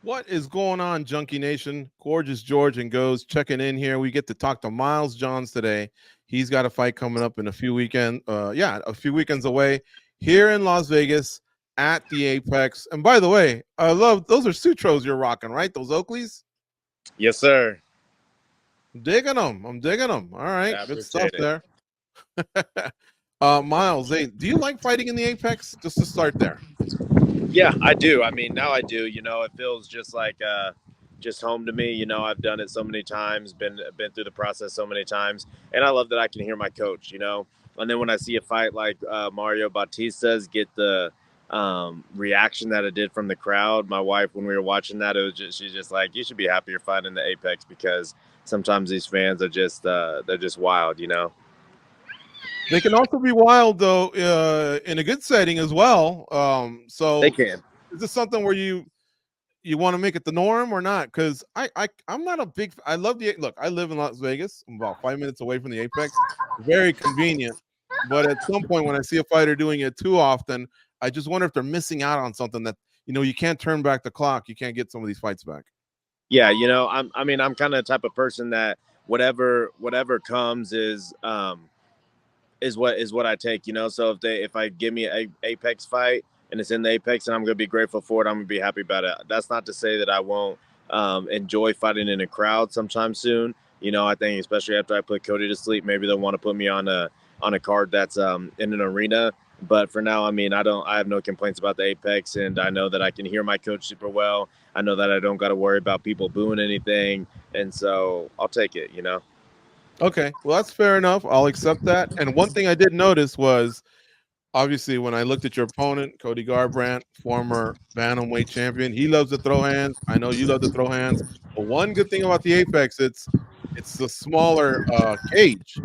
What is going on, Junkie Nation? Gorgeous George and Goes checking in here. We get to talk to Miles Johns today. He's got a fight coming up in a few weekends away here in Las Vegas at the Apex. And by the way, I love those are Sutros you're rocking, right? Those Oakleys? Yes, sir. I'm digging them. I'm digging them. All right, I good stuff appreciate it. there. Miles, hey, do you like fighting in the Apex? Just to start there. Yeah, I do. I mean, now I do. It feels just like just home to me. I've done it so many times, been through the process so many times, and I love that I can hear my coach. And then when I see a fight like Mario Bautista's, get the reaction that it did from the crowd. My wife, when we were watching that, she's just like, you should be happy you're fighting in the Apex because sometimes these fans are just they're just wild. They can also be wild though, in a good setting as well. They So can. is this something where you want to make it the norm or not? Because I'm not a big. I love the look. I live in Las Vegas. I'm about 5 minutes away from the Apex. Very convenient. But at some point, when I see a fighter doing it too often, I just wonder if they're missing out on something that you can't turn back the clock. You can't get some of these fights back. Yeah, I'm kind of the type of person that whatever comes is what I take. So if I give me a Apex fight and it's in the Apex and I'm gonna be grateful for it, I'm gonna be happy about it. That's not to say that I won't enjoy fighting in a crowd sometime soon. I think especially after I put Cody to sleep, maybe they'll want to put me on a card that's in an arena. But for now, I mean, I have no complaints about the Apex, and I know that I can hear my coach super well. I know that I don't got to worry about people booing anything, and so I'll take it. Okay, well that's fair enough. I'll accept that. And one thing I did notice was obviously when I looked at your opponent, Cody Garbrandt, former bantamweight champion, he loves to throw hands. I know you love to throw hands. But one good thing about the Apex, it's the smaller cage,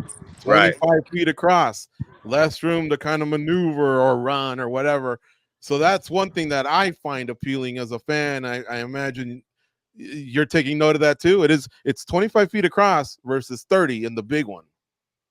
Right. 25 feet across, less room to kind of maneuver or run or whatever. So that's one thing that I find appealing as a fan. I imagine you're taking note of that too. It's 25 feet across versus 30 in the big one.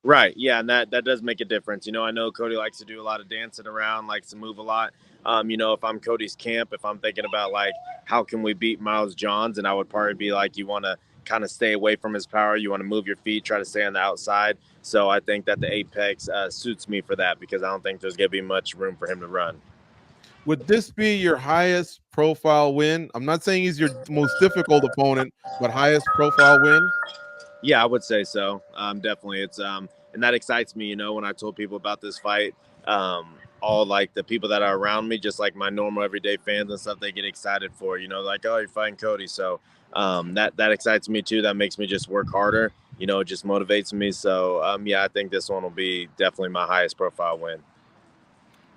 Right. Yeah, and that does make a difference. I know Cody likes to do a lot of dancing around, likes to move a lot. If I'm Cody's camp, if I'm thinking about like how can we beat Miles Johns, and I would probably be like, you want to kind of stay away from his power. You want to move your feet, try to stay on the outside. So I think that the Apex suits me for that because I don't think there's gonna be much room for him to run. Would this be your highest profile win? I'm not saying he's your most difficult opponent, but highest profile win. Yeah, I would say so. Definitely, it's and that excites me. When I told people about this fight, all like the people that are around me, just like my normal everyday fans and stuff, they get excited for. Like, oh, you're fighting Cody, so that excites me too. That makes me just work harder. It just motivates me. So yeah, I think this one will be definitely my highest profile win.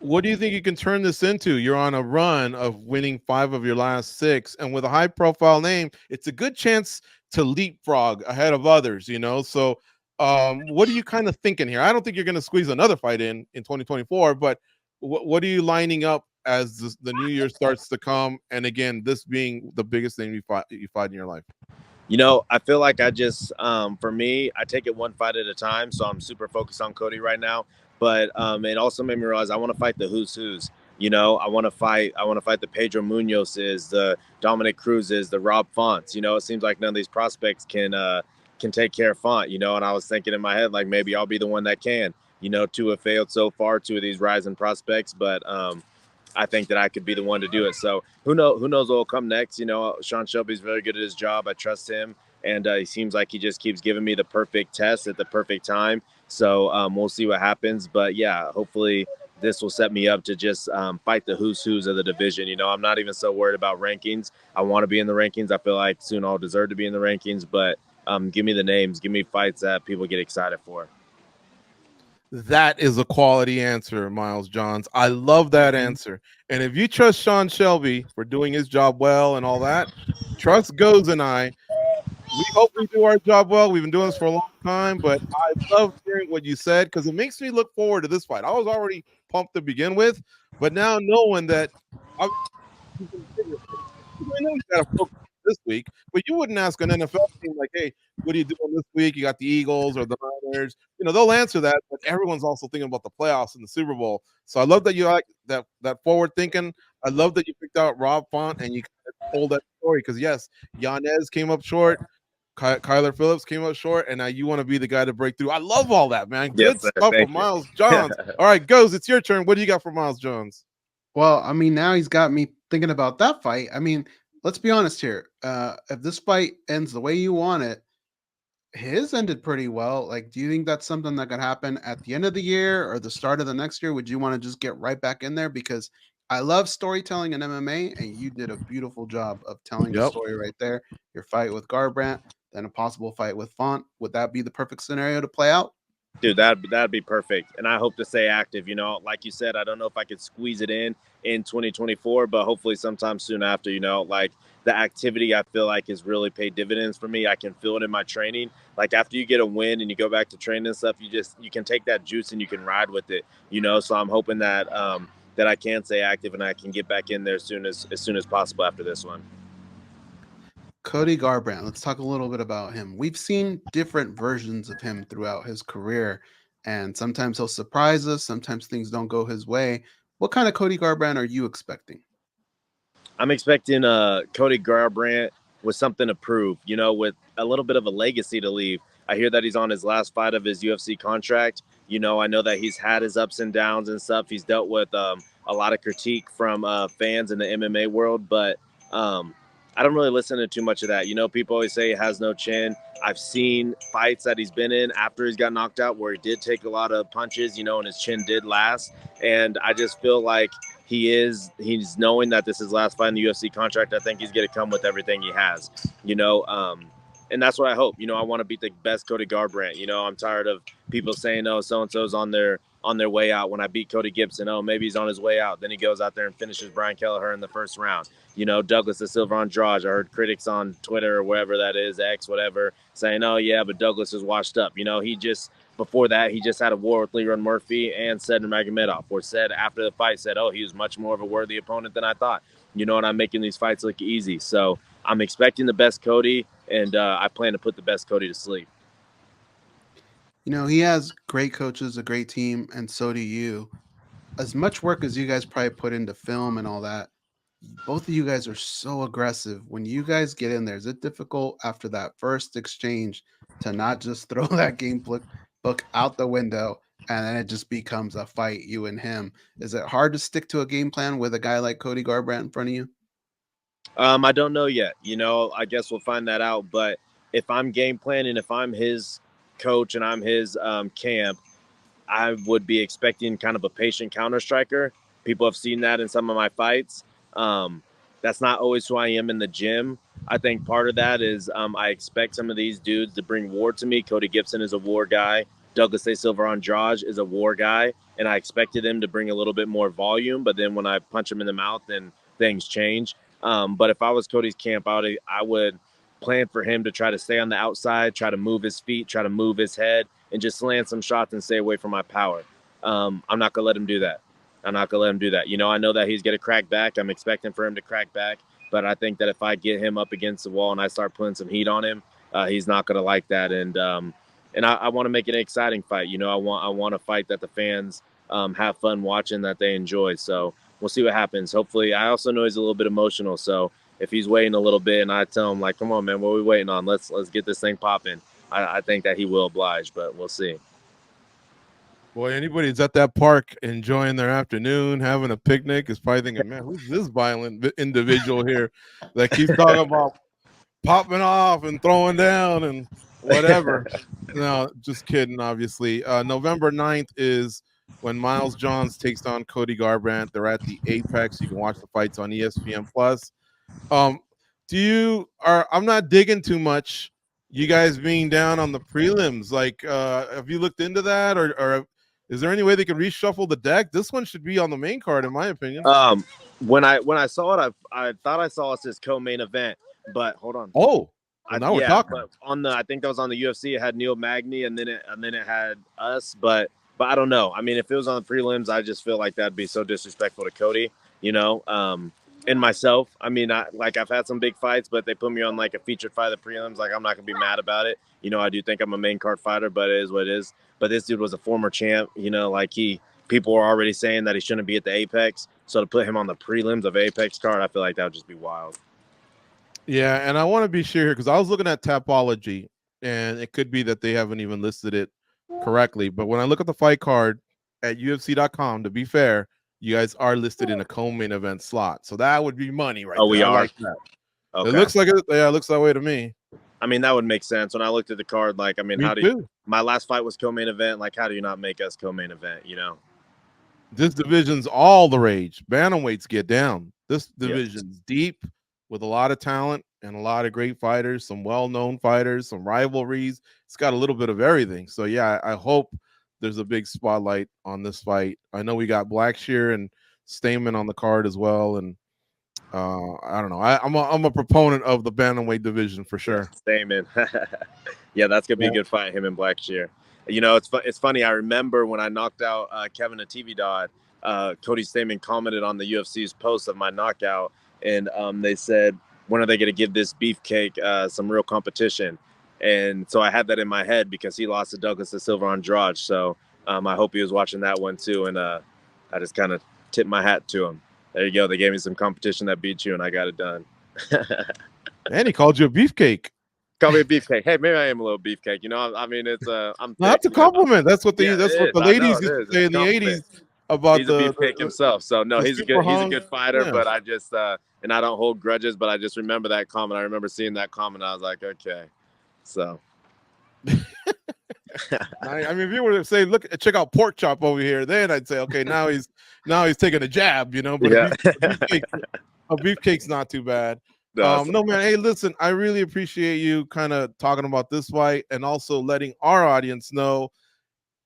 What do you think you can turn this into? You're on a run of winning 5 of your last 6, and with a high profile name, it's a good chance to leapfrog ahead of others. So what are you kind of thinking here? I don't think you're going to squeeze another fight in 2024, but what are you lining up as the new year starts to come? And again, this being the biggest thing you fight in your life. I feel like for me, I take it one fight at a time. So I'm super focused on Cody right now. But it also made me realize I want to fight the who's who's. I want to fight the Pedro Munoz's, the Dominic Cruz's, the Rob Fonts. It seems like none of these prospects can take care of Font. And I was thinking in my head like maybe I'll be the one that can. Two have failed so far, two of these rising prospects, but I think that I could be the one to do it. So who knows what will come next? Sean Shelby's very good at his job. I trust him, and he seems like he just keeps giving me the perfect test at the perfect time. So we'll see what happens. But yeah, hopefully this will set me up to just fight the who's who's of the division. I'm not even so worried about rankings. I want to be in the rankings. I feel like soon I'll deserve to be in the rankings. But give me the names, give me fights that people get excited for. That is a quality answer, Miles Johns. I love that answer. And if you trust Sean Shelby for doing his job well and all that, trust Goes and I. We hope we do our job well. We've been doing this for a long time, but I love hearing what you said because it makes me look forward to this fight. I was already pumped to begin with, but now knowing that I know you got to focus this week, but you wouldn't ask an NFL team like, "Hey, what are you doing this week? You got the Eagles or the Niners." They'll answer that, but everyone's also thinking about the playoffs and the Super Bowl. So I love that you like that forward thinking. I love that you picked out Rob Font and you told that story because yes, Yanez came up short. Kyler Phillips came up short, and now you want to be the guy to break through. I love all that, man. Yes, Good sir. stuff Thank from you. Miles Johns. All right, Goes, it's your turn. What do you got for Miles Johns? Well, I mean, now he's got me thinking about that fight. I mean, let's be honest here. If this fight ends the way you want it, his ended pretty well. Like, do you think that's something that could happen at the end of the year or the start of the next year? Would you want to just get right back in there? Because I love storytelling in MMA, and you did a beautiful job of telling the Yep. story right there. Your fight with Garbrandt, then a possible fight with Font. Would that be the perfect scenario to play out? Dude, that'd be perfect. And I hope to stay active. You know, like you said, I don't know if I could squeeze it in 2024, but hopefully sometime soon after. You know, like the activity I feel like has really paid dividends for me. I can feel it in my training. Like after you get a win and you go back to training and stuff, you can take that juice and you can ride with it. You know, so I'm hoping that that I can stay active and I can get back in there as soon as possible after this one. Cody Garbrandt, let's talk a little bit about him. We've seen different versions of him throughout his career, and sometimes he'll surprise us, sometimes things don't go his way. What kind of Cody Garbrandt are you expecting? I'm expecting Cody Garbrandt with something to prove, you know, with a little bit of a legacy to leave. I hear that he's on his last fight of his UFC contract. You know, I know that he's had his ups and downs and stuff. He's dealt with a lot of critique from fans in the MMA world, but I don't really listen to too much of that. You know, people always say he has no chin. I've seen fights that he's been in after he's got knocked out where he did take a lot of punches, you know, and his chin did last. And I just feel like he's knowing that this is his last fight in the UFC contract. I think he's going to come with everything he has, you know, and that's what I hope. You know, I want to beat the best Cody Garbrandt. You know, I'm tired of people saying, "Oh, so and so's on their way out." When I beat Cody Gibson, oh, maybe he's on his way out. Then he goes out there and finishes Brian Kelleher in the first round. You know, Douglas Da Silva Andrade. I heard critics on Twitter or wherever that is, X, whatever, saying, "Oh yeah, but Douglas is washed up." You know, before that, he just had a war with Leron Murphy and Said Nurmagomedov, or said after the fight, said, "Oh, he was much more of a worthy opponent than I thought." You know, and I'm making these fights look easy. So I'm expecting the best Cody, and I plan to put the best Cody to sleep. You know, he has great coaches, a great team, and so do you. As much work as you guys probably put into film and all that, both of you guys are so aggressive. When you guys get in there, is it difficult after that first exchange to not just throw that book out the window and then it just becomes a fight, you and him? Is it hard to stick to a game plan with a guy like Cody Garbrandt in front of you? I don't know yet. You know, I guess we'll find that out. But if I'm game planning, if I'm his coach and I'm his camp, I would be expecting kind of a patient counter striker. People have seen that in some of my fights. That's not always who I am in the gym. I think part of that is I expect some of these dudes to bring war to me. Cody Gibson is a war guy. Douglas Da Silva Andrade is a war guy. And I expected him to bring a little bit more volume. But then when I punch him in the mouth, then things change. But if I was Cody's camp, I would plan for him to try to stay on the outside, try to move his feet, try to move his head, and just land some shots and stay away from my power. I'm not going to let him do that. I'm not going to let him do that. You know, I know that he's going to crack back. I'm expecting for him to crack back. But I think that if I get him up against the wall and I start putting some heat on him, he's not going to like that. And I want to make it an exciting fight. You know, I want a fight that the fans have fun watching, that they enjoy. So we'll see what happens. Hopefully, I also know he's a little bit emotional. So if he's waiting a little bit and I tell him, like, come on, man, what are we waiting on? Let's get this thing popping. I think that he will oblige, but we'll see. Boy, anybody that's at that park enjoying their afternoon, having a picnic, is probably thinking, man, who's this violent individual here that keeps talking about popping off and throwing down and whatever. No, just kidding, obviously. November 9th is when Miles Johns takes on Cody Garbrandt. They're at the Apex. You can watch the fights on ESPN Plus. I'm not digging too much, you guys being down on the prelims. Like, have you looked into that, or is there any way they can reshuffle the deck? This one should be on the main card, in my opinion. When I saw it, I thought I saw us as co-main event, but hold on. Oh, well, now we're talking. But I think that was on the UFC. It had Neil Magny, and then it had us. But I don't know. I mean, if it was on the prelims, I just feel like that'd be so disrespectful to Cody, you know. And myself. I mean, I've had some big fights, but they put me on like a featured fight of the prelims. Like, I'm not gonna be mad about it. You know, I do think I'm a main card fighter, but it is what it is. But this dude was a former champ. You know, like people were already saying that he shouldn't be at the Apex. So to put him on the prelims of Apex card, I feel like that would just be wild. Yeah, and I want to be sure here because I was looking at Tapology, and it could be that they haven't even listed it correctly. But when I look at the fight card at UFC.com, to be fair, you guys are listed in a co-main event slot, so that would be money right Oh, there. we I are. like that. It Okay. looks like it. Yeah, it looks that way to me. I mean, that would make sense. When I looked at the card, like, I mean, Me how do too. you, my last fight was co-main event. Like, how do you not make us co-main event? This division's all the rage. Bantamweights get down. This Yep. division's deep with a lot of talent and a lot of great fighters, some well-known fighters, some rivalries. It's got a little bit of everything. So yeah, I hope there's a big spotlight on this fight. I know we got Blackshear and Stamen on the card as well, and I don't know. I'm a proponent of the bantamweight division for sure. Stamen. Yeah, that's gonna be a good fight, him and Blackshear. It's funny. I remember when I knocked out Kevin Atividad, Cody Stamen commented on the UFC's post of my knockout, and they said, when are they going to give this beefcake some real competition? And so I had that in my head because he lost to Douglas Da Silva Andrade. So I hope he was watching that one too, and I just kind of tipped my hat to him. There you go. They gave me some competition that beat you, and I got it done. And he called you a beefcake. Call me a beefcake. Hey, maybe I am a little beefcake. I mean, it's I'm. No, that's a compliment. That's what Yeah, that's what the ladies used to say in the '80s about he's a beefcake himself. So no, he's a good fighter. Yeah. But I just and I don't hold grudges. But I just remember that comment. I remember seeing that comment. I was like, okay, so. I mean, if you were to say, look, check out Pork Chop over here, then I'd say, okay, now he's taking a jab, But Yeah. a beefcake's not too bad. No, man. Hey, listen, I really appreciate you kind of talking about this fight and also letting our audience know,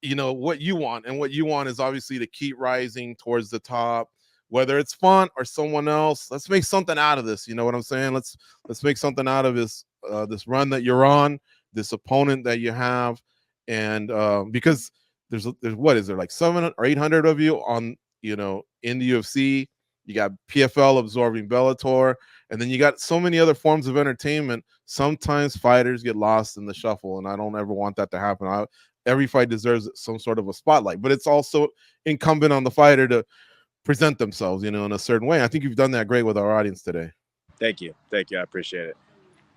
what you want. And what you want is obviously to keep rising towards the top, whether it's fun or someone else. Let's make something out of this. You know what I'm saying? Let's make something out of this run that you're on, this opponent that you have. And because there's what is there, like 700 or 800 of you on, in the UFC. You got PFL absorbing Bellator, and then you got so many other forms of entertainment. Sometimes fighters get lost in the shuffle, and I don't ever want that to happen. Every fight deserves some sort of a spotlight, but it's also incumbent on the fighter to present themselves, in a certain way. I think you've done that great with our audience today. Thank you. I appreciate it.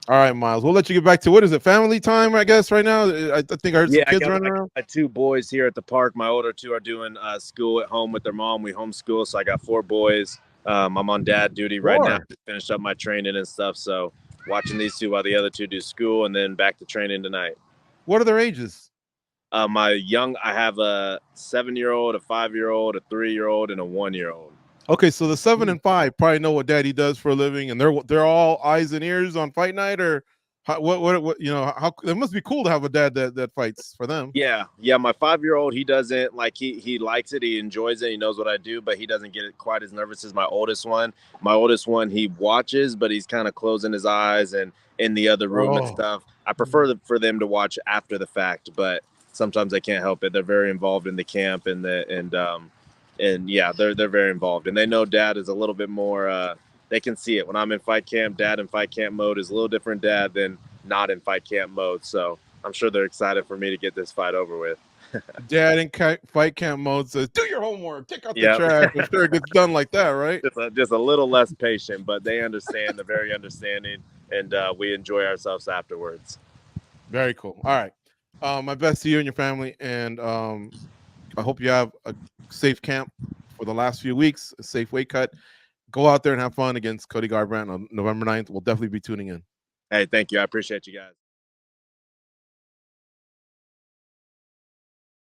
All right, Miles, we'll let you get back to, what is it, family time, I guess, right now? I think I heard some kids running around. I got 2 boys here at the park. My older 2 are doing school at home with their mom. We homeschool, so I got 4 boys. I'm on dad duty right now. Finished up my training and stuff, so watching these 2 while the other 2 do school, and then back to training tonight. What are their ages? I have a 7-year-old, a 5-year-old, a 3-year-old, and a 1-year-old. Okay, so the 7 and 5 probably know what daddy does for a living, and they're all eyes and ears on fight night, or what how it must be cool to have a dad that fights for them. Yeah. My 5-year-old, he doesn't like, he likes it, he enjoys it, he knows what I do, but he doesn't get quite as nervous as my oldest one. My oldest one, he watches, but he's kind of closing his eyes and in the other room and stuff. I prefer for them to watch after the fact, but sometimes they can't help it. They're very involved in the camp and yeah, they're very involved, and they know dad is a little bit more. They can see it when I'm in fight camp. Dad in fight camp mode is a little different dad than not in fight camp mode. So I'm sure they're excited for me to get this fight over with. Dad in fight camp mode says, "Do your homework, take out the trash." I'm sure it gets done like that, right? Just a little less patient, but they understand. They're very understanding, and we enjoy ourselves afterwards. Very cool. All right, my best to you and your family, and I hope you have a safe camp for the last few weeks, a safe weight cut. Go out there and have fun against Cody Garbrandt on November 9th. We'll definitely be tuning in. Hey, thank you. I appreciate you guys.